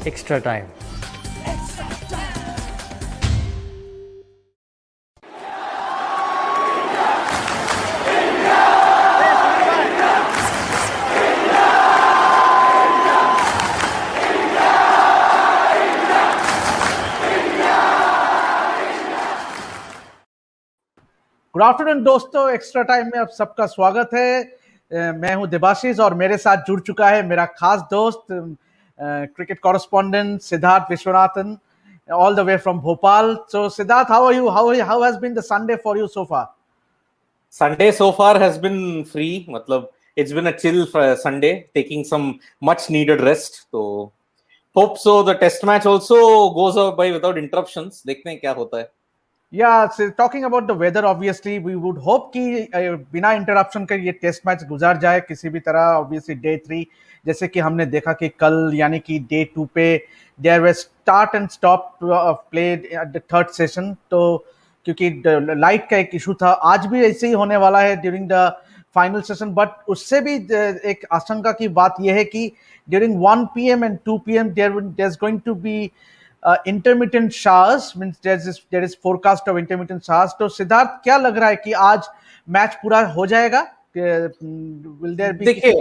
extra time. Good afternoon दोस्तों, extra time में आप सबका स्वागत है। मैं हूं देबाशीष और मेरे साथ जुड़ चुका है मेरा खास दोस्त cricket correspondent Siddharth Vishwanathan, all the way from Bhopal. So Siddharth, how are you? How has been the Sunday for you so far? Sunday so far has been free. मतलब it's been a chill Sunday, taking some much needed rest. So hope so the test match also goes by without interruptions. देखते हैं क्या होता है. Yeah, so talking about the weather, obviously we would hope कि बिना interruption के ये test match गुजार जाए किसी भी तरह. Obviously डे 3 जैसे कि हमने देखा कि कल यानी कि डे 2 पे their way start and stop played at the third session. तो क्योंकि लाइट का एक इशू था, आज भी ऐसे ही होने वाला है during the final session. But उससे भी एक आशंका की बात यह है कि during 1 PM and 2 PM there is going to be intermittent showers, means there is forecast of intermittent showers. तो सिद्धार्थ, क्या लग रहा है कि आज मैच पूरा हो जाएगा? Will there be? देखिए,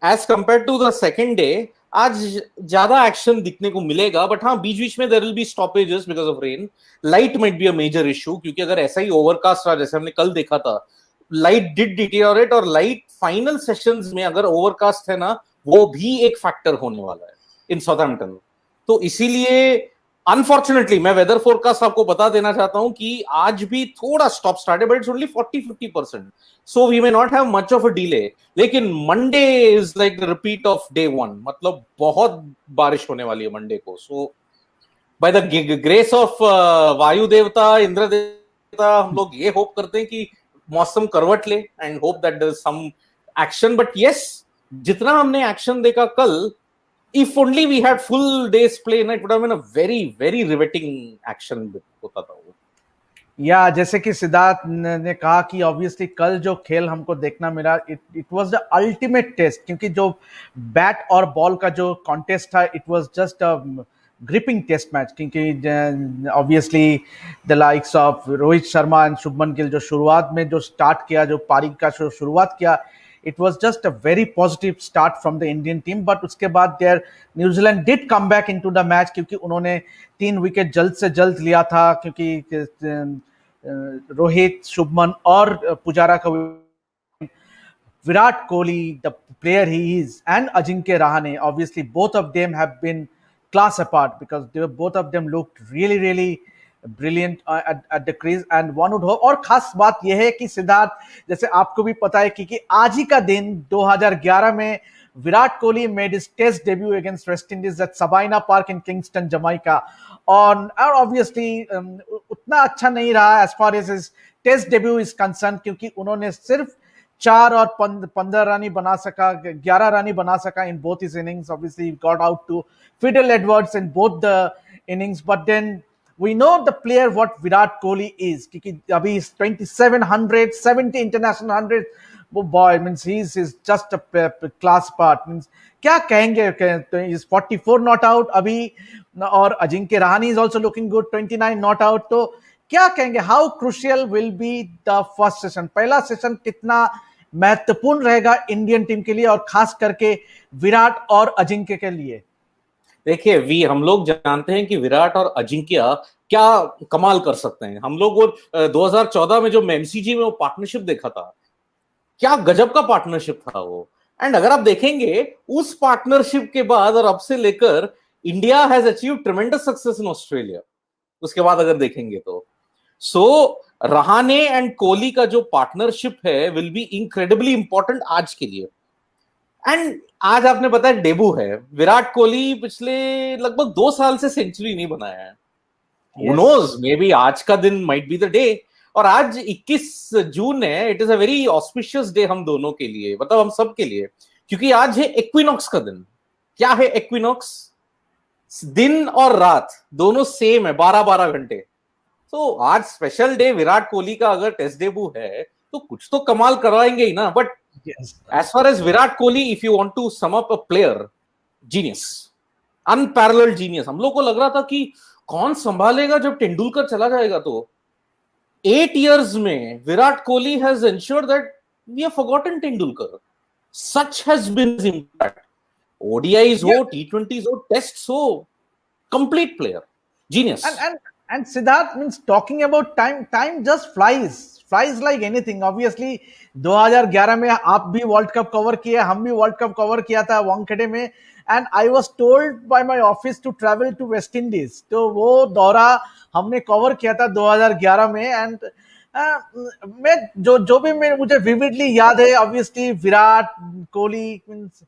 as compared to the second day, आज ज्यादा एक्शन दिखने को मिलेगा. बट हाँ, बीच बीच में there will be stoppages because of rain. Light might be a major issue, क्योंकि अगर ऐसा ही ओवरकास्ट रहा जैसे हमने कल देखा था, लाइट डिड डिटेरियोरेट. और लाइट फाइनल सेशंस में अगर ओवरकास्ट है ना, वो भी एक फैक्टर होने वाला है इन साउथहैम्पटन. तो इसीलिए अनफॉर्चुनेटली मैं वेदर फोरकास्ट आपको बता देना चाहता हूं कि आज भी थोड़ा स्टॉप स्टार्ट है, but it's only 40-50%, so we may not have much of a delay. लेकिन Monday is like the repeat of day 1. मतलब बहुत बारिश होने वाली है मंडे को. So by the grace of Vayu देवता, इंद्र देवता, हम लोग ये होप करते हैं कि मौसम करवट ले and hope that there is some action. But yes, जितना हमने एक्शन देखा कल, if only we had full days play, it would have been a very very riveting action होता था वो. या जैसे कि सिद्धार्थ ने कहा कि ऑब्वियसली कल जो खेल हमको देखना मिला, it was the ultimate test. क्योंकि जो बैट और बॉल का जो कॉन्टेस्ट था, it was just a gripping test match. क्योंकि obviously the likes of Rohit Sharma and Shubman Gill जो शुरुआत में जो स्टार्ट किया, जो पारी का शुरुआत किया, it was just a very positive start from the Indian team. But उसके बाद New Zealand did come back into the match, क्योंकि उन्होंने 3 विकेट जल्द से जल्द लिया था. क्योंकि रोहित, शुभमन और पुजारा का, Virat Kohli, the player he is, and Ajinkya Rahane, obviously both of them have been class apart, because both of them looked really brilliant at the crease and one would hope. और खास बात यह है कि सिद्धार्थ, जैसे आपको भी पता है कि आज ही का दिन 2011 में Virat Kohli made his test debut against West Indies at Sabina Park in Kingston, Jamaica. और ऑब्वियसली उतना अच्छा नहीं रहा as far as his test debut is concern, क्योंकि उन्होंने सिर्फ 4 और 15 रन ही बना सका, 11 रन ही बना सका in both his innings. Obviously got out to Fidel Edwards in both the innings. But then we know the player what Virat Kohli is, क्योंकि अभी 2700 70 international 100, वो boy means he is just a class part. means क्या कहेंगे? is 44 not out अभी, और Ajinkya Rahane is also looking good, 29 not out. तो क्या कहेंगे? how crucial will be the first session? पहला सेशन कितना महत्वपूर्ण रहेगा इंडियन टीम के लिए, और खास करके विराट और अजिंक्य के लिए? देखिए, हम लोग जानते हैं कि विराट और अजिंक्य क्या कमाल कर सकते हैं. हम लोग वो 2014 में जो एमसीजी में वो पार्टनरशिप देखा था, क्या गजब का पार्टनरशिप था वो. एंड अगर आप देखेंगे उस पार्टनरशिप के बाद और अब से लेकर, India has achieve ट्रेमेंडस success in Australia. उसके बाद अगर देखेंगे तो रहाणे एंड कोहली का जो पार्टनरशिप है विल बी इनक्रेडिबली इंपॉर्टेंट आज के लिए. एंड आज आपने बताया डेब्यू है. विराट कोहली पिछले लगभग 2 साल से सेंचुरी नहीं बनाया है. Who knows, maybe आज का दिन might be the day. और आज 21 जून है. It is a very auspicious day हम दोनों के लिए, मतलब हम सब के लिए, क्योंकि आज है इक्विनॉक्स का दिन. क्या है इक्विनॉक्स? दिन और रात दोनों सेम है, 12-12 घंटे. तो आज स्पेशल डे विराट कोहली का अगर टेस्ट डेब्यू है तो कुछ तो कमाल करवाएंगे ही ना. But as far as Virat Kohli, if you want to sum up a player, genius. Unparalleled genius. हम लोग को लग रहा था कि कौन संभालेगा जब तेंदुलकर चला जाएगा। तो 8 years में Virat Kohli has ensured that we have forgotten Tendulkar. Such has been his impact. ODIs Yeah. हो, T20s हो, tests हो, complete player, genius. And Siddharth, means talking about time just flies like anything. Obviously 2011 में आप भी वर्ल्ड कप कवर किए, हम भी world cup cover किया था वानखेड़े में, and I was told by my office to travel to West Indies. तो वो दौरा हमने कवर किया था 2011 में। एंड मैं जो भी मुझे विविडली याद है, obviously Virat Kohli, means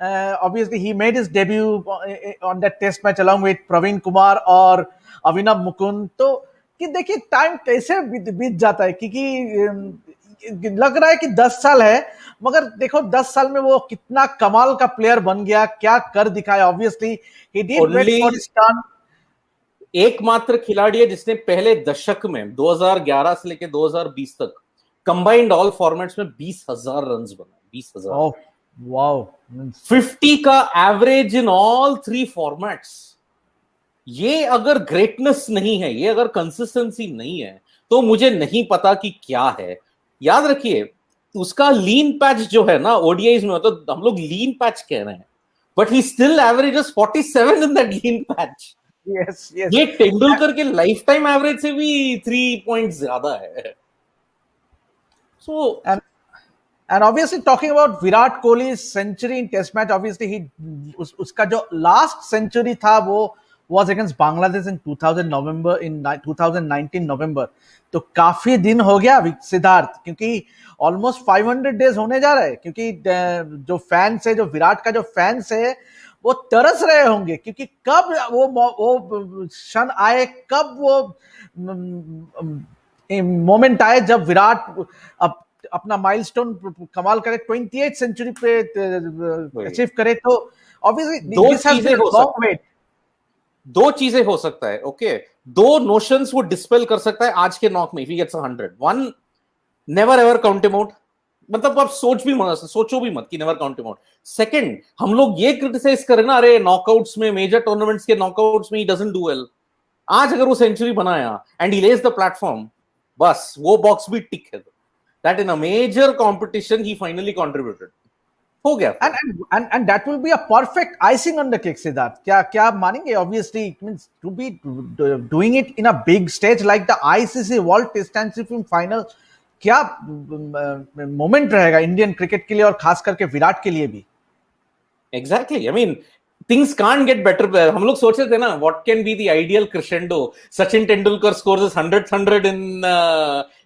obviously he made his debut on that test match along with Praveen Kumar और अभिनव मुकुंद। तो कि देखिए टाइम कैसे बीत जाता है, क्योंकि लग रहा है कि 10 साल है, मगर देखो 10 साल में वो कितना कमाल का प्लेयर बन गया, क्या कर दिखाया। Obviously he did wait for his turn। एकमात्र खिलाड़ी है जिसने पहले दशक में 2011 से लेकर 2020 तक कंबाइंड ऑल फॉर्मेट्स में 20,000 रन बनाए। 20,000। वाओ। 50 का एवरेज इन ऑल 3 फॉर्मेट्स। ये अगर ग्रेटनेस नहीं है, ये अगर कंसिस्टेंसी नहीं है, तो मुझे नहीं पता कि क्या है। याद रखिए उसका लीन पैच जो है ना ओडीआईज में, मतलब हम लोग लीन पैच कह रहे हैं, but he still averages 47 in that lean patch. Yes yes. ये तेंदुलकर के लाइफ टाइम एवरेज से भी 3 पॉइंट ज्यादा है। सो And obviously talking about Virat Kohli's century in Test match, obviously उसका जो last century था वो was against Bangladesh in 2019 November। तो काफी दिन हो गया सिद्धार्थ, क्योंकि ऑलमोस्ट 500 डेज होने जा रहे हैं, क्योंकि जो फैंस है, जो विराट का जो फैंस है, वो तरस रहे होंगे, क्योंकि कब वो क्षण आए, कब वो मोमेंट आए जब विराट अब अपना माइलस्टोन कमाल करे, 28 सेंचुरी पे अचीव करे। तो obviously this has been a long wait. दो चीजें हो सकता है, ओके। दो नोशंस वो डिस्पेल कर सकता है आज के नॉक में, if he gets 100। One, never ever count him out, मतलब आप सोचो भी मत कि never count him out. Second, हम लोग ये क्रिटिसाइज करें ना, अरे नॉकआउट्स में, मेजर टूर्नामेंट्स के नॉकआउट्स में ही डजंट डू वेल। आज अगर वो सेंचुरी बनाया and he Lay's the platform, बस वो बॉक्स भी टिक है that in a major competition he finally contributed। हो गया। and that will be a perfect icing on the cake, Siddharth। क्या आप मानेंगे? Obviously it means to be doing it in a big stage like the ICC World Test Championship final, क्या moment रहेगा Indian cricket के लिए और खास करके विराट के लिए भी। Exactly, I mean things can't get better। हम लोग सोच रहे थे ना, what can be the ideal crescendo? Sachin Tendulkar scores his 100th in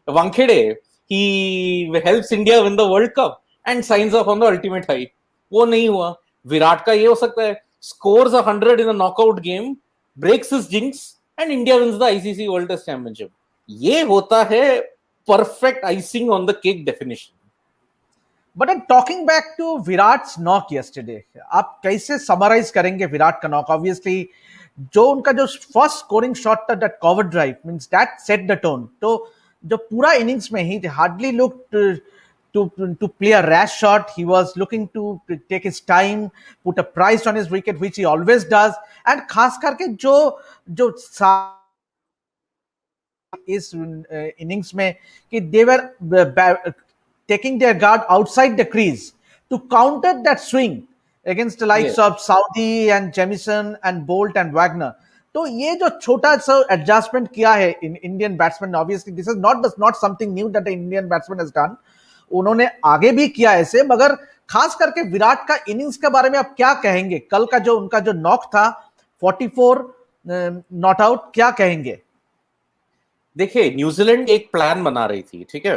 Wankhede, he helps India win the World Cup and signs off on the ultimate high। वो नहीं हुआ। विराट का ये हो सकता है, scores 100 in a knockout game, breaks his jinx and India wins the ICC World Test Championship। ये होता है perfect icing on the cake definition। But then talking back to Virat's knock yesterday, आप कैसे समराइज करेंगे विराट का knock? Obviously जो उनका जो फर्स्ट स्कोरिंग शॉट था, that cover drive, means that set the tone. तो जो पूरा इनिंग्स में ही hardly looked to play a rash shot, he was looking to take his time, put a price on his wicket, which he always does। and खास करके जो इस innings में कि they were taking their guard outside the crease to counter that swing against the likes of Saudi and Jamieson and Bolt and Wagner। तो ये जो छोटा सा एडजस्टमेंट किया है in Indian batsman, obviously this is not something knew that the Indian batsman has done. उन्होंने आगे भी किया ऐसे, मगर खास करके विराट का इनिंग्स के बारे में आप क्या कहेंगे? कल का जो उनका जो नॉक था 44 नॉट आउट, क्या कहेंगे? देखिए न्यूजीलैंड एक प्लान बना रही थी, ठीक है,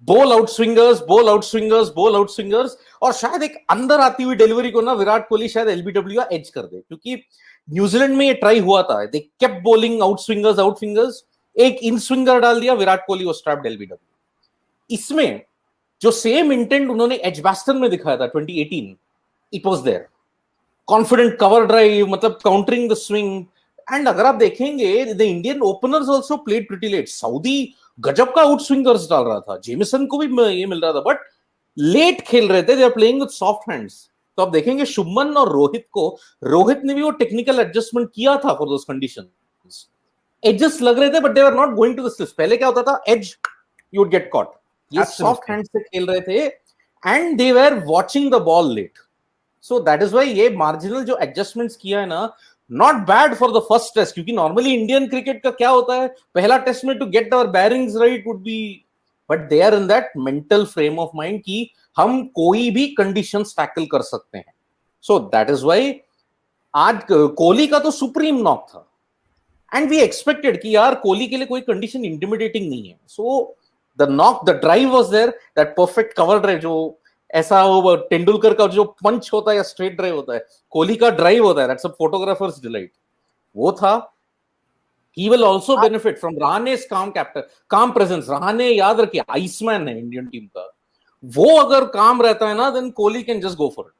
ball out Swingers, ball out Swingers, ball out Swingers, और शायद एक अंदर आती हुई डिलीवरी को ना विराट कोहली शायद एलबीडब्ल्यू एज कर दे, क्योंकि न्यूजीलैंड में ये ट्राई हुआ था। They kept bowling out Swingers, out Swingers, एक इन स्विंगर डाल दिया, Virat Kohli was trapped LBW. इसमें जो सेम इंटेंट उन्होंने एजबास्टन में दिखाया था 2018, it was there. Confident cover drive, मतलब काउंटरिंग द स्विंग। एंड अगर आप देखेंगे the Indian openers also played pretty late. Southee गजब का आउट स्विंगर्स डाल रहा था, जेमिसन को भी ये मिल रहा था, बट लेट खेल रहे थे, they are playing with soft hands. तो आप देखेंगे शुभमन और रोहित ने भी वो टेक्निकल एडजस्टमेंट किया था फॉर दोस कंडीशंस। एजेस लग रहे थे but they were not going to the slips. पहले क्या होता था, as you would get caught, ये सॉफ्ट हैंड से खेल रहे थे and they were watching the ball late. So that is why ये मार्जिनल जो एडजस्टमेंट्स किया है ना, not bad for the first test, क्योंकि नॉर्मली इंडियन क्रिकेट का क्या होता है, पहला टेस्ट में to get our bearings right would B, but they are in that mental frame of mind कि हम कोई भी कंडीशंस टैकल कर सकते हैं। सो दैट इज व्हाई आज कोहली का तो सुप्रीम नॉक था एंड वी एक्सपेक्टेड कि यार कोहली के लिए कोई कंडीशन इंटिमिडेटिंग नहीं है। So the knock, the drive was there, that perfect cover drive, जो ऐसा वो तेंदुलकर का जो पंच होता है या स्ट्रेट ड्राइव होता है, कोहली का ड्राइव होता है, दैट्स अ फोटोग्राफर्स डिलाइट, वो था। He will also benefit from Rahane's calm presence. Rahane याद रखिए आइसमैन है इंडियन टीम का, वो अगर काम रहता है ना, then Kohli can just go for it.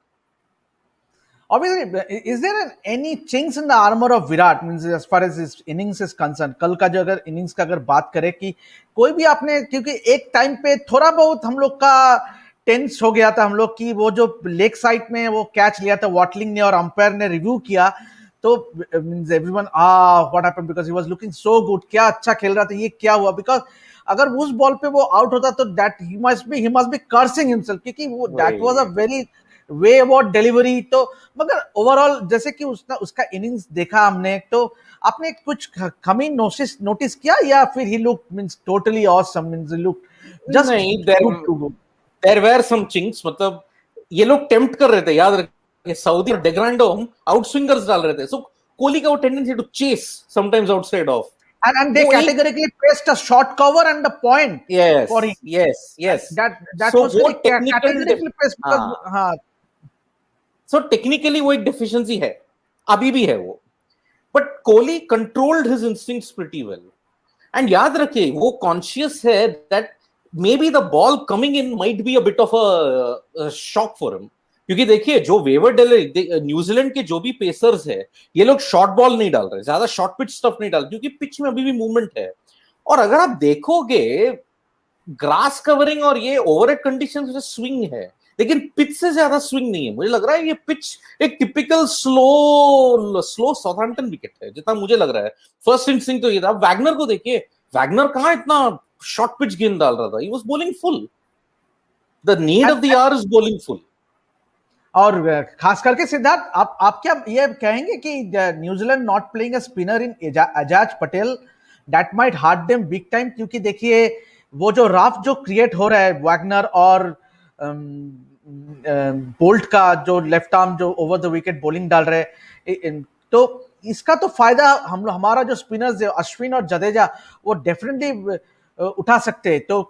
Obviously, is there any chinks in the armor of Virat? Means as far as his innings is concerned, कल का जो अगर innings का अगर बात करें कि कोई भी आपने, क्योंकि एक टाइम पे थोड़ा बहुत हम लोग का टेंस हो गया था हम लोग की, वो जो लेग साइड में वो कैच लिया था वॉटलिंग ने और अंपायर ने रिव्यू किया, तो means everyone what happened because he was looking so good, क्या अच्छा खेल रहा था, ये क्या हुआ? बिकॉज अगर उस बॉल पे वो आउट होता तो that he must be cursing himself, क्योंकि वो that was a very way about delivery. तो मगर ओवरऑल जैसे कि उसका इनिंग्स देखा हमने, तो आपने कुछ कमी नोटिस किया या फिर he look means totally awesome, means look just नहीं, देयर वर सम चिंक्स, मतलब ये लोग टेम्प्ट कर रहे थे, याद रखिए सऊदी और डेग्रांडो आउट स्विंगर्स डाल रहे थे, सो कोहली का वो tendency to chase sometimes outside off, and they categorically placed a short cover and a point for him. Yes. That so was very categorically placed because हाँ. So technically वो एक deficiency है, अभी भी है वो, but Kohli controlled his instincts pretty well. And याद रखिए वो conscious है that maybe the ball coming in might be a bit of a shock for him. क्योंकि देखिए जो वेवर न्यूजीलैंड के जो भी पेसर्स है, ये लोग शॉर्ट बॉल नहीं डाल रहे, ज्यादा शॉर्ट पिच स्टफ नहीं डाल, क्योंकि पिच में अभी भी मूवमेंट है। और अगर आप देखोगे ग्रास कवरिंग और ये ओवरहेड कंडीशंस में स्विंग है, लेकिन पिच से ज्यादा स्विंग नहीं है। मुझे लग रहा है ये पिच एक टिपिकल स्लो साउथहैम्पटन विकेट है, जितना मुझे लग रहा है। फर्स्ट इंस्टिंक्ट तो ये था। वैगनर को देखिए, वैगनर कहां इतना शॉर्ट पिच गेंद डाल रहा था, he was bowling full, the need of the our is bowling full. और खास करके सिद्धार्थ, आप क्या ये कहेंगे कि New Zealand not playing a spinner in Ejaz Patel that might heart them big time? क्योंकि देखिए वो जो राफ जो क्रिएट हो रहा है वैगनर और बोल्ट का, जो लेफ्ट आर्म जो ओवर द विकेट बॉलिंग डाल रहे हैं, तो इसका तो फायदा हमारा जो स्पिनर्स है अश्विन और जडेजा वो डेफिनेटली उठा सकते हैं। तो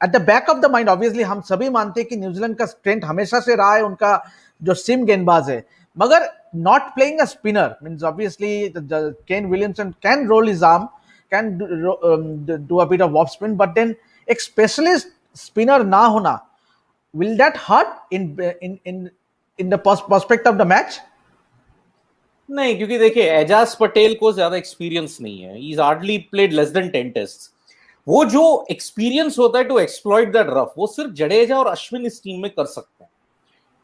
at the back of the mind obviously हम सभी मानते हैं कि न्यूजीलैंड का स्ट्रेंथ हमेशा से रहा है उनका जो सिम गेंदबाज है, मगर not playing a spinner means obviously Kane Williamson can roll his arm, can do a bit of off spin, but then एक स्पेशलिस्ट स्पिनर ना होना, will that hurt in the prospect of the match? नहीं, क्योंकि देखिए एजाज पटेल को ज्यादा experience नहीं है, he is hardly played less than 10 test. वो जो एक्सपीरियंस होता है टू एक्सप्लॉइट दैट रफ, वो सिर्फ जडेजा और अश्विन इस टीम में कर सकते हैं।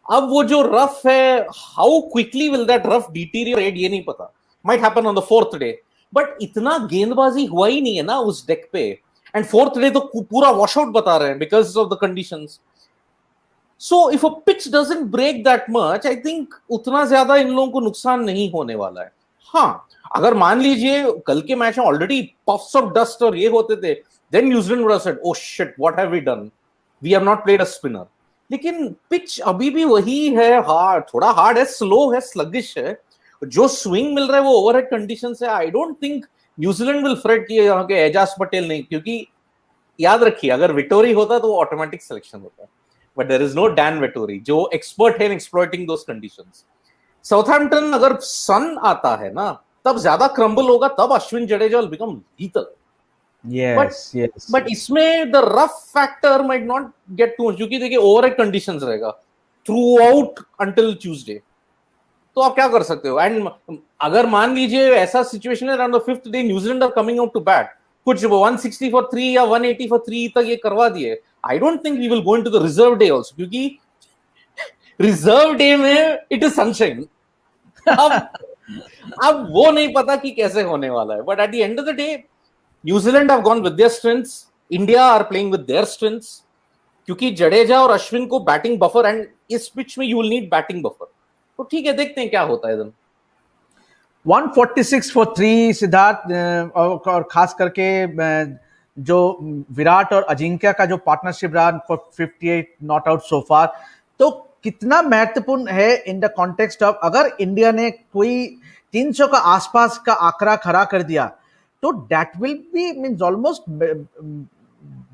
अब वो जो रफ है, how quickly will that rough deteriorate ये नहीं पता, might happen on the 4th day, but इतना गेंदबाजी हुआ ही नहीं है ना उस डेक पे, एंड 4th डे तो पूरा वॉश आउट बता रहे हैं because of the conditions. So if a pitch doesn't break that much, I think उतना ज्यादा इन लोगों को नुकसान नहीं होने वाला है। हाँ, अगर मान लीजिए कल के मैच में ऑलरेडी puffs of dust और ये होते थे, then New Zealand would have said, oh shit, what have we done? We have not played a spinner. लेकिन पिच अभी भी वही है, हार्ड, थोड़ा हार्ड है, स्लो है, स्लगिश है, जो स्विंग मिल रहा है वो ओवरहेड कंडीशन से। I don't think New Zealand will freight कि यहाँ के एजाज पटेल नहीं, क्योंकि याद रखिए अगर विटोरी होता तो वो ऑटोमेटिक सिलेक्शन होता, but there is no Dan Vettori जो एक्सपर्ट है in exploiting those conditions. Southampton अगर सन आता है ना, तब ज्यादा क्रम्बल होगा, तब Ashwin Jadeja will become lethal. Yes. But इसमें the rough factor might not get too much, क्योंकि देखिए overhead conditions रहेगा throughout until Tuesday. तो आप क्या कर सकते हो? एंड अगर मान लीजिए ऐसा सिचुएशन है around the 5th day New Zealand are coming out to bat, कुछ 160 for 3 या 180 for 3 तक ये करवा दिए, I don't think we will go into the reserve day also, क्योंकि रिजर्व डे में इट इज सनशाइन। अब वो नहीं पता कि कैसे होने वाला है, but at the end of the day New Zealand have gone with their strengths, India are playing with their strengths, क्योंकि जडेजा और अश्विन को बैटिंग बफर, एंड इस पिच में you will need batting buffer, तो ठीक है, देखते हैं क्या होता है। 146 फॉर 3 सिद्धार्थ, और खास करके जो विराट और अजिंक्य का जो पार्टनरशिप रहा फॉर 58 नॉट आउट सो फार, तो कितना महत्वपूर्ण है इन द कॉन्टेक्स्ट ऑफ अगर इंडिया ने कोई 300 का आसपास का आंकड़ा खड़ा कर दिया तो that will be means almost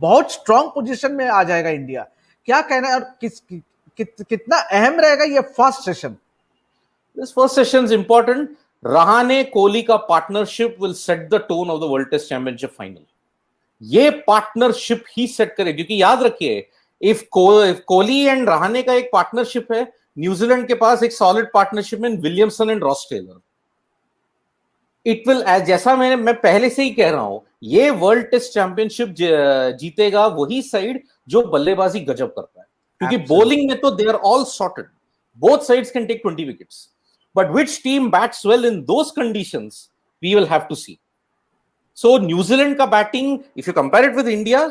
बहुत स्ट्रांग पोजीशन में आ जाएगा इंडिया। क्या कहना है, और कितना अहम रहेगा ये first session? This first session is important. Rahane Kohli का partnership will set the tone of the world test championship final. ये पार्टनरशिप ही सेट करे, क्योंकि याद रखिए इफ कोहली एंड रहाणे का एक पार्टनरशिप है, न्यूजीलैंड के पास एक सॉलिड पार्टनरशिप है Williamson and Ross Taylor. It will, जैसा मैं पहले से ही कह रहा हूं, ये वर्ल्ड टेस्ट चैंपियनशिप जीतेगा वही साइड जो बल्लेबाजी गजब करता है, क्योंकि बॉलिंग में तो they are all sorted, both sides can take 20 wickets, but which team bats well in those conditions we will have to see. So New Zealand का batting if you compare it with India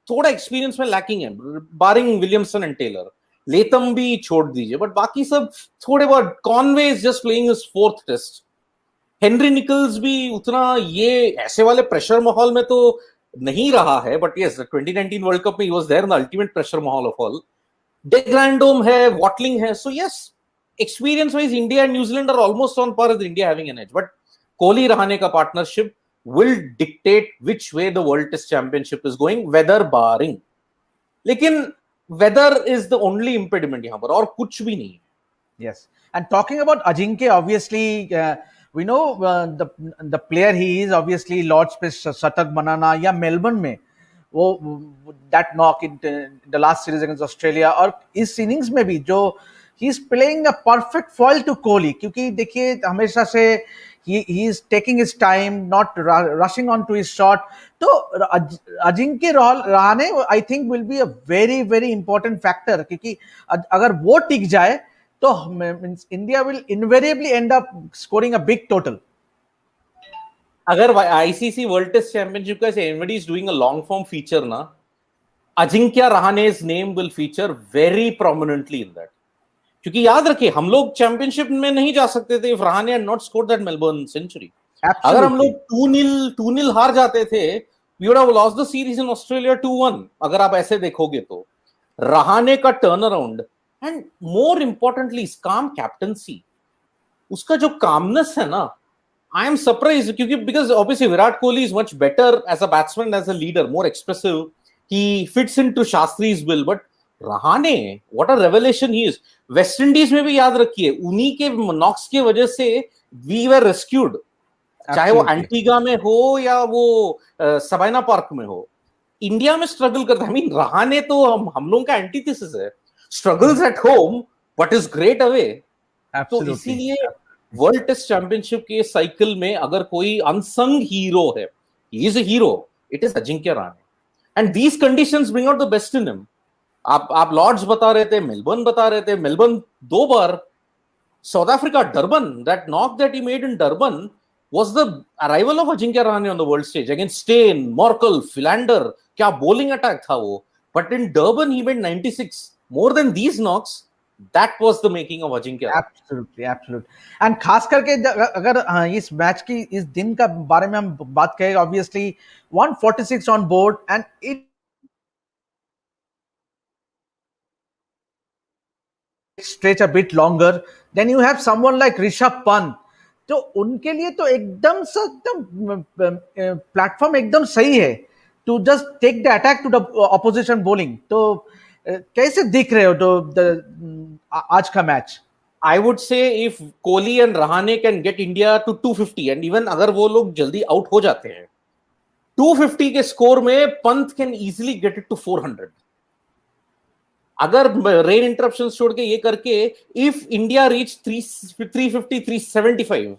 थोड़ा experience में lacking है, barring Williamson and Taylor. Latham भी छोड़ दीजिए, but बाकी सब थोड़े बहुत। Conway is just playing his 4th test. Henry Nicholls भी उतना ये ऐसे वाले प्रेशर माहौल में तो नहीं रहा है, बट यस 2019 वर्ल्ड कप में he was there in the ultimate pressure माहौल ऑफ ऑल। डेग्रैंडोम है, वॉटलिंग है, so yes experience wise India and New Zealand are almost on par with India having an edge, but Kohli Rahane का partnership will dictate which way the world test championship is going, weather barring. लेकिन weather is the only impediment यहाँ पर, और कुछ भी नहीं। Yes, and talking about Ajinkya, obviously we know the player he is, obviously Lords पे शतक बनाना या मेलबर्न में वो that knock in the last series against Australia, और इस इनिंग्स में भी जो he is playing a perfect foil to Kohli, क्योंकि देखिए हमेशा से he is taking his time, not rushing onto his shot. तो Ajinkya Rahane I think will be a very very important factor, क्योंकि अगर वो टिक जाए तो India will invariably end up scoring a big total. अगर ICC वर्ल्ड टेस्ट चैंपियनशिप का anybody is doing a long form feature ना, Ajinkya रहाणे's name will feature very prominently in that. क्योंकि याद रखिए हम लोग चैंपियनशिप में नहीं जा सकते थे if Rahane had not scored that Melbourne century. अगर हम लोग 2-0 हार जाते थे, we would have lost the series in Australia 2-1. अगर आप ऐसे देखोगे तो रहाणे का turn around and more importantly काम कैप्टनसी, उसका जो कामनेस है ना, I am surprised, क्योंकि because obviously Virat Kohli is much better as a batsman, as a leader, more expressive. He fits into Shastri's bill, but Rahane, what a revelation he is. West Indies में भी याद रखिए उन्हीं के Knox की वजह से वी वर रेस्क्यूड, चाहे वो एंटीगा में हो या वो सबाइना पार्क में हो। इंडिया में स्ट्रगल करता है, I mean, रहाणे तो हम लोगों का एंटीथेसिस है, struggles at home but is great away. तो इसीलिए वर्ल्ड टेस्ट चैंपियनशिप के साइकिल में अगर कोई अनसंग हीरो है, he is a hero, it is Ajinkya Rahane, and these conditions bring out the best in him. आप लॉर्ड्स बता रहे थे, मेलबर्न बता रहे थे, Melbourne 2 bar, south Africa Durban, that knock that he made in Durban was the arrival of Ajinkya Rahane on the world stage against Steyn, Morkel, Philander. क्या bowling attack था वो, but in Durban he made 96. More than these knocks, that was the making of Ajinkya. Absolutely. And खास करके अगर इस match की इस दिन का बारे में हम बात करें, obviously 146 on board and it stretch a bit longer. Then you have someone like Rishabh Pant. तो उनके लिए तो एकदम प्लेटफॉर्म एकदम सही है to just take the attack to the opposition bowling. तो कैसे दिख रहे हो तो आज का match? I would say if Kohli and Rahane can get India to 250, and even अगर वो लोग जल्दी आउट हो जाते हैं 250 के स्कोर में, Pant can easily get it to 400। अगर रेन इंटरप्शंस छोड़ के ये करके इफ इंडिया रीच 350 375,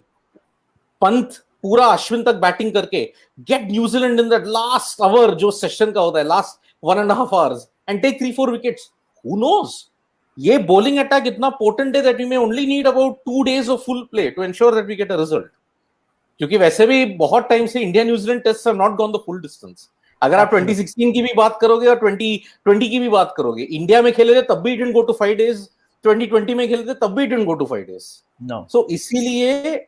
पंत पूरा अश्विन तक बैटिंग करके gate New Zealand in that last hour जो सेशन का होता है, last 1.5 hours, and take 3-4 wickets, who knows, ये bowling attack इतना potent है that we may only need about 2 days of full play to ensure that we get a result. क्योंकि वैसे भी बहुत टाइम से India New Zealand test have not gone the full distance. अगर आप 2016 की भी बात करोगे और 2020 की भी बात करोगे, इंडिया में खेले थे तब भी it didn't go to 5 days, 2020 में खेले थे तब भी it didn't go to 5 days. So इसीलिए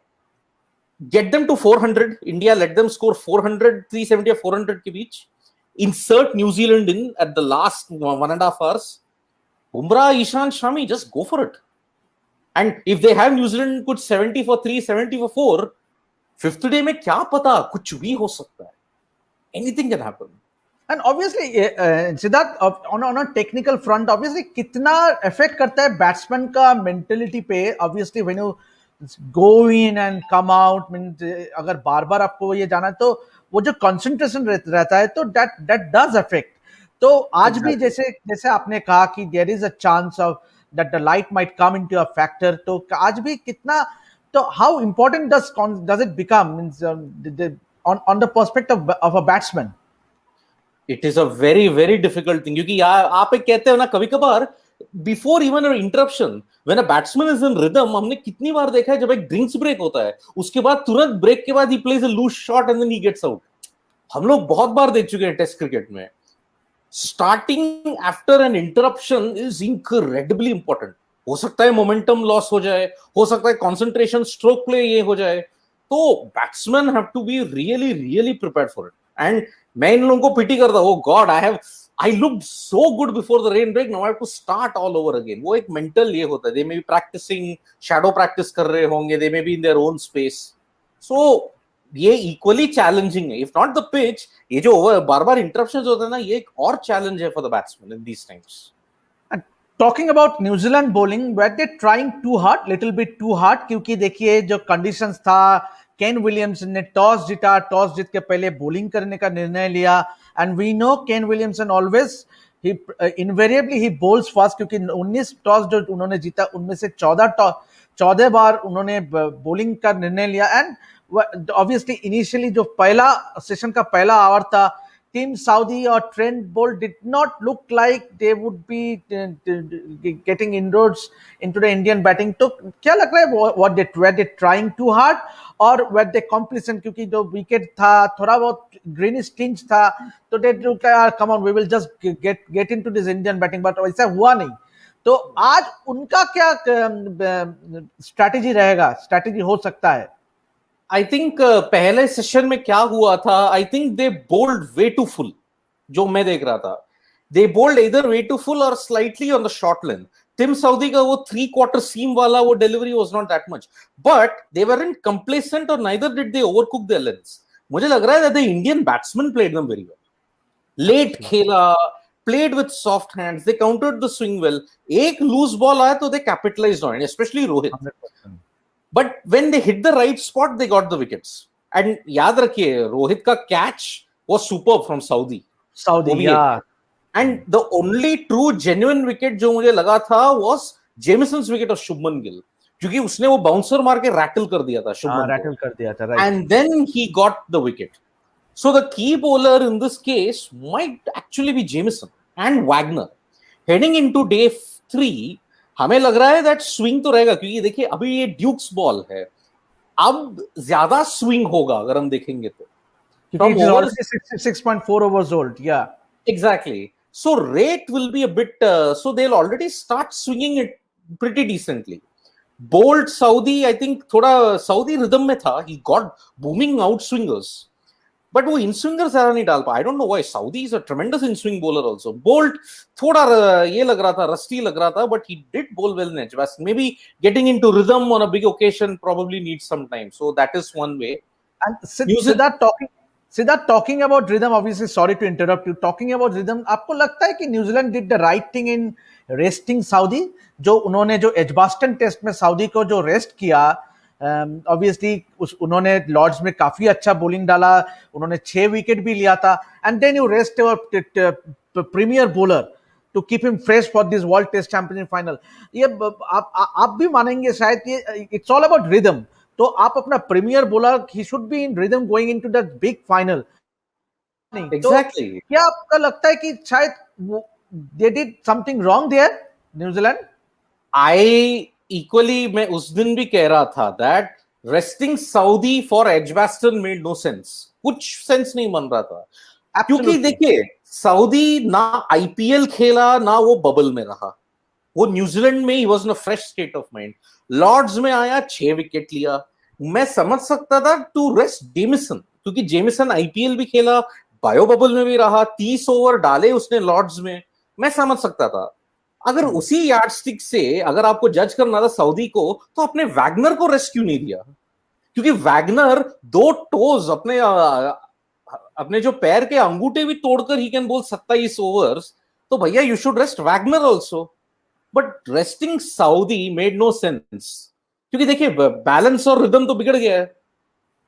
get them to 400, India let them score 400, 370 or 400 के बीच, insert New Zealand in at the last 1.5 hours. Bumrah, Ishan, Shami, just go for it. And if they have New Zealand कुछ 70 for 3, 70 for 4, fifth day में क्या पता, कुछ भी हो सकता है. Anything can happen. And obviously, Siddharth, on a technical front, obviously कितना affect करता है बैट्समैन का मेंटेलिटी पे. Obviously, when you go in and come out, means अगर बार बार आपको ये जाना है तो वो जो कंसंट्रेशन रहता है तो that does affect. तो आज भी जैसे आपने कहा कि there is a chance of that the light might come into a factor. तो आज भी कितना, तो how important does it become, means on the perspective of a batsman? It is a very very difficult thing, क्योंकि आप एक कहते हो ना कभी कभार before even an interruption when a batsman is in rhythm, हमने कितनी बार देखा है जब एक ड्रिंक्स ब्रेक होता है उसके बाद तुरंत ब्रेक के बाद he plays a loose shot and then he gets out. हम लोग बहुत बार देख चुके हैं टेस्ट क्रिकेट में. Starting after an interruption is incredibly important. हो सकता है मोमेंटम लॉस हो जाए, हो सकता है कंसंट्रेशन स्ट्रोक प्ले ये हो जाए, तो batsman have to be really really prepared for it. And मैं इन लोगों को पिटी करता हूं, God I looked so good before the rain break, now I have to start all over again. वो एक मेंटल ये होता है. They may be practicing, shadow practice कर रहे होंगे, they may be in their own space. So ये equally challenging है. If not the pitch, ये जो बार बार interruptions होते हैं ना, ये एक और challenge है for the batsman in these times. And talking about New Zealand bowling, were they trying too hard, little bit too hard? क्योंकि देखिए जो conditions था, केन विलियमसन ने टॉस जीता, टॉस जीत के पहले बॉलिंग करने का निर्णय लिया. And we know Kane Williamson always invariably he bowls fast, क्योंकि 19 टॉस जो उन्होंने जीता उनमें से 14 बार उन्होंने बॉलिंग का निर्णय लिया. एंड ऑब्वियसली इनिशियली जो पहला सेशन का पहला आवर था, Team Saudi or Trent Bolt did not look like they would be getting inroads into the Indian batting. तो क्या लग रहा है, were they trying too hard or were they complacent? क्योंकि जो विकेट था थोड़ा बहुत greenish tinge था, तो they look like come on we will just get into this Indian batting, but ऐसा हुआ नहीं. तो आज उनका क्या स्ट्रैटेजी रहेगा, स्ट्रैटेजी हो सकता है? आई थिंक पहले सेशन में क्या हुआ था, I think they bowled way too full. जो मैं देख रहा था, दे बोल्ड इधर वे टू फुल और slightly on the short length. Tim Southee का वो 3/4 सीम वाला वो delivery was not that much, but they weren't complacent or neither did they overcook their lengths. मुझे लग रहा है that the Indian batsmen played them very well. Late खेला, played with soft hands, they countered the swing well. एक loose ball आया तो they capitalized on it, especially Rohit. 100%. But when they hit the right spot, they got the wickets. And याद रखिए, रोहित का catch was superb from Saudi. Yeah. And the only true genuine wicket जो मुझे लगा था was Jamison's wicket of Shubman Gill, क्योंकि उसने वो bouncer मार के rattle कर दिया था Shubman. Rattle कर दिया था, right. And then he got the wicket. So the key bowler in this case might actually be Jamison and Wagner. Heading into day 3, हमें लग रहा है दैट स्विंग तो रहेगा, क्योंकि देखिए अभी ये ड्यूक्स बॉल है, अब ज्यादा स्विंग होगा अगर हम देखेंगे तो. 6.4 overs old. Yeah, exactly. So rate will be a bit so they'll already start swinging it pretty decently. Bolt Saudi, I think थोड़ा Saudi rhythm में था, he got booming out swingers, but वो इन swinger ज्यादा नहीं डाल पाया. I don't know why. Saudi is a tremendous in swing bowler also. Bolt थोड़ा ये लग रहा था, rusty लग रहा था, but he did bowl well in edge. Maybe getting into rhythm on a big occasion probably needs some time. So that is one way. And Siddharth, talking about rhythm, obviously sorry to interrupt you. Talking about rhythm, आपको लगता है कि New Zealand did the right thing in resting Saudi? जो उन्होंने जो Edgbaston test में Saudi को जो रेस्ट किया, ऑब्वियसली उन्होंने लॉर्ड्स में काफी अच्छा बॉलिंग डाला, उन्होंने 6 विकेट भी लिया था. And then you rest your premier bowler to keep him fresh for this world test championship final. ये आप भी मानेंगे शायद, ये इट्स ऑल अबाउट रिदम. तो आप अपना premiere bowler, he should be in rhythm going into that big final. Exactly. क्या आपका लगता है कि शायद they did something wrong there New Zealand? I equally मैं उस दिन भी कह रहा था that resting Saudi for Edgbaston made no sense, कुछ सेंस नहीं बन रहा था। क्योंकि देखिए सऊदी ना आईपीएल खेला ना वो बबल में रहा, वो न्यूजीलैंड में he was in a fresh state of mind. Lord's में आया 6 विकेट लिया, मैं समझ सकता था टू रेस्ट जेमिसन, क्योंकि जेमिसन आईपीएल भी खेला, बायो बबल में भी रहा, 30 ओवर डाले उसने लॉर्ड्स में, मैं समझ सकता था। अगर उसी यार्डस्टिक से अगर आपको जज करना था सऊदी को, तो अपने वैगनर को रेस्ट क्यों नहीं दिया? क्योंकि वैगनर 2 टोज अपने जो पैर के अंगूठे भी तोड़कर ही कैन बोल 27 ओवर्स, तो भैया you should rest Wagner also. But resting Southee made no sense, क्योंकि देखिए बैलेंस और रिदम तो बिगड़ गया है।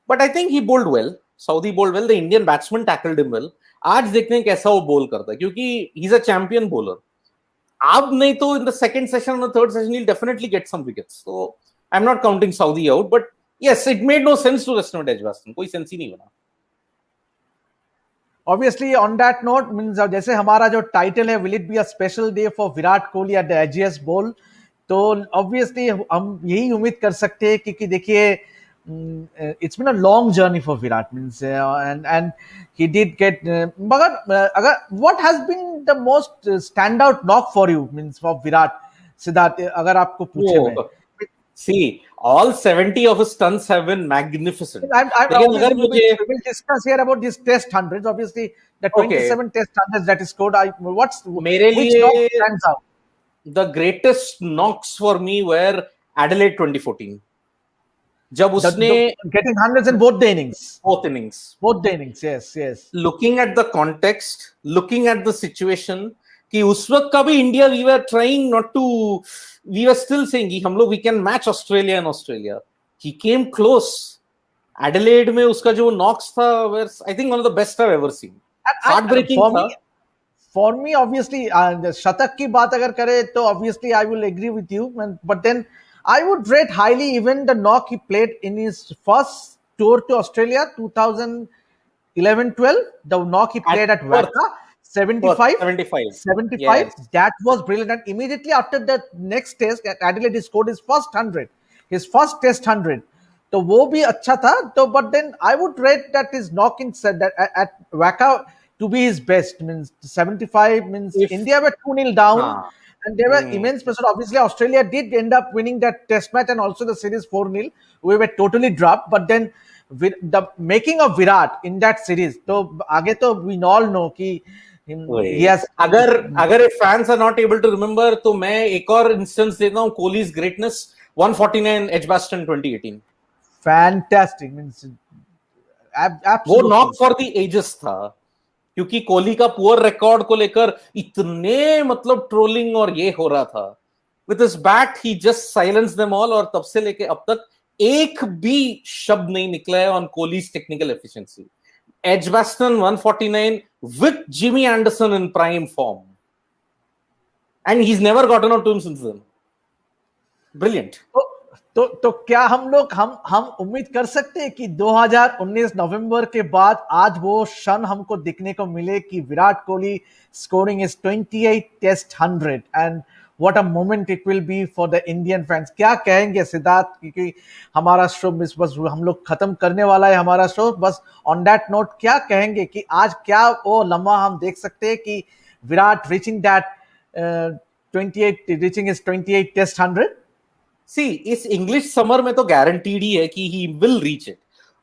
But I think he bowled well, Southee bowled well, the Indian batsman tackled him well. आज देखते हैं कैसा वो बोल करता है, क्योंकि he is a champion bowler. अब नहीं तो इन द सेकंड सेशन और third session he'll definitely get some wickets. So I'm not counting Saudi out, but yes, it made no sense to rest him at Edgbaston. कोई sense ही नहीं बना। Obviously, on that note, means जैसे हमारा जो title है, will it be a special day for Virat Kohli at the AGS Bowl? तो obviously हम यही उम्मीद कर सकते हैं, क्योंकि देखिए it's been a long journey for Virat, means and he did get मगर अगर what has been the most standout knock for you, means for Virat, Siddharth, अगर आपको पूछे मैं? See, all 70 of his stunts have been magnificent. We'll discuss here about these test hundreds. Obviously, the 27 test hundreds that is scored. Which knock stands out? The greatest knocks for me were Adelaide 2014. जब उसने getting hundreds in both the innings. Both the innings, yes. Looking at the context, looking at the situation, कि उस वक्त का भी India, we were trying not to, we were still saying कि हम लोग we can match Australia and Australia. He came close. Adelaide में उसका जो knocks था, was I think one of the best I've ever seen. Heartbreaking था. For me, obviously, शतक की बात अगर करें तो obviously I will agree with you, but then I would rate highly even the knock he played in his first tour to Australia, 2011-12. The knock he played at Waka, 75. Yes. That was brilliant. And immediately after the next test at Adelaide, he scored his first 100, his first test 100. तो वो भी अच्छा था. तो but then I would rate that his knock in that at Waka to be his best. Means 75 means India were 2-0 down. And there were immense pressure. Obviously, Australia did end up winning that test match and also the series 4-0. We were totally dropped. But then the making of Virat in that series, तो आगे तो we all know कि yes. अगर fans are not able to remember, तो मैं एक और instance देता हूँ Kohli's greatness, 149 Edgbaston 2018. Fantastic. Means वो knock for the ages था, क्योंकि कोहली का पुअर रिकॉर्ड को लेकर इतने मतलब ट्रोलिंग और ये हो रहा था. With his bat he just silence them all, और तब से लेके अब तक एक भी शब्द नहीं निकला है on Kohli's technical efficiency. Edgbaston 149 with Jimmy Anderson in prime form, and he is never gotten out to him since then. Brilliant. तो क्या हम उम्मीद कर सकते हैं कि 2019 नवंबर के बाद आज वो क्षण हमको दिखने को मिले कि Virat Kohli scoring is 28 test 100, and what a moment it will be for the Indian fans. क्या कहेंगे सिद्धार्थ, क्योंकि हमारा शो बस हम लोग खत्म करने वाला है हमारा शो. बस ऑन दैट नोट क्या कहेंगे कि आज क्या वो लम्हा हम देख सकते हैं कि विराट रीचिंग दैट 28 टेस्ट 100. सी, इस इंग्लिश समर में तो गारंटीड ही है कि ही विल रीच इट.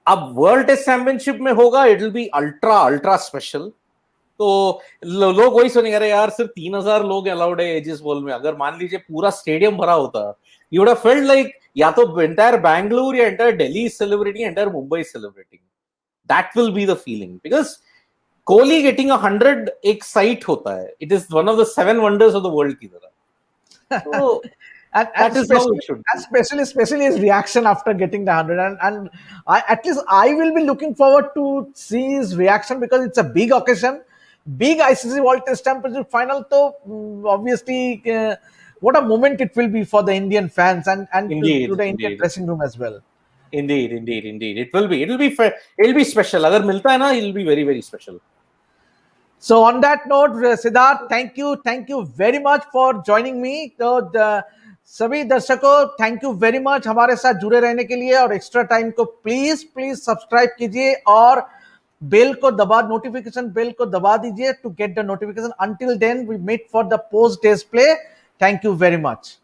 अब वर्ल्ड टेस्ट चैंपियनशिप में होगा, it will B ultra special. तो लोग वही सुनेंगे, अरे यार सिर्फ 3000 लोग अलाउड है एजिस बॉल में. अगर मान लीजिए पूरा स्टेडियम भरा होता, you would have felt like या तो एंटायर बैंगलोर या entire Delhi celebrating, entire Mumbai celebrating. That will be the feeling, because Kohli getting 100 एक साइट होता है. It is one of the 7 wonders of the world की तरह. तो and especially his reaction after getting the 100, and at least I will be looking forward to see his reaction, because it's a big occasion, big ICC World Test Championship final. So obviously what a moment it will be for the Indian fans and indeed, to the Indian dressing room as well. Indeed. It will be special. Agar milta hai na, it will be very, very special. So on that note, Siddharth, thank you very much for joining me. So सभी दर्शकों, thank you very much हमारे साथ जुड़े रहने के लिए, और extra time को प्लीज प्लीज सब्सक्राइब कीजिए और बेल को दबा, नोटिफिकेशन बेल को दबा दीजिए to get the notification. Until then we meet for the post day's play. Thank you very much.